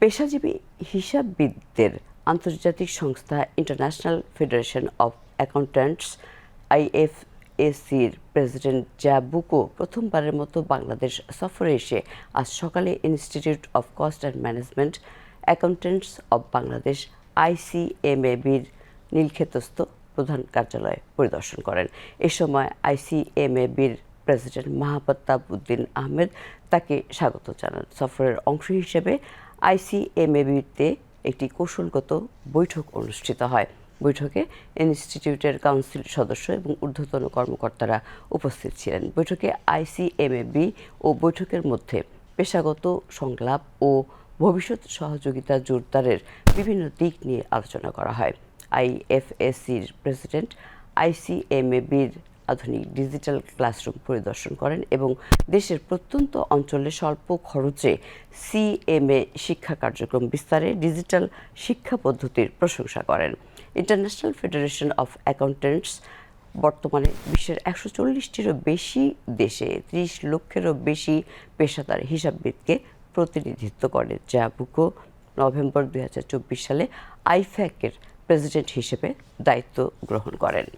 পেশাজীবী হিসাববিদদের আন্তর্জাতিক সংস্থা ইন্টারন্যাশনাল ফেডারেশন অব অ্যাকাউন্ট্যান্টস আইএফএসির প্রেসিডেন্ট জাবুকো প্রথমবারের মতো বাংলাদেশ সফরে এসে আজ সকালে institute of cost and management accountants of Bangladesh আইসিএমএবির নীলক্ষেতস্থ প্রধান কার্যালয় পরিদর্শন করেন। এ সময় আইসিএমএবির প্রেসিডেন্ট মাহতাব উদ্দিন আহমেদ তাকে স্বাগত জানান। সফরের অংশ হিসেবে আইসিএমএবিতে একটি কৌশলগত বৈঠক অনুষ্ঠিত হয়। বৈঠকে ইনস্টিটিউটের কাউন্সিল সদস্য এবং ঊর্ধ্বতন কর্মকর্তারা উপস্থিত ছিলেন। বৈঠকে আইসিএমএবি ও বৈঠকের মধ্যে পেশাগত সংলাপ ও ভবিষ্যৎ সহযোগিতা জোরদারের বিভিন্ন দিক নিয়ে আলোচনা করা হয়। আইএফএসির প্রেসিডেন্ট আইসিএমএবির আধুনিক ডিজিটাল ক্লাসরুম পরিদর্শন করেন এবং দেশের প্রত্যন্ত অঞ্চলে স্বল্প খরচে সিএমএ শিক্ষা কার্যক্রম বিস্তারে ডিজিটাল শিক্ষা পদ্ধতির প্রশংসা করেন। ইন্টারন্যাশনাল ফেডারেশন অব অ্যাকাউন্ট্যান্টস বর্তমানে বিশ্বের 140টিরও বেশি দেশে 30 লক্ষেরও বেশি পেশাদার হিসাববিদকে প্রতিনিধিত্ব করে। জাবুকো নভেম্বর 2024 সালে আইফ্যাকের প্রেসিডেন্ট হিসেবে দায়িত্ব গ্রহণ করেন।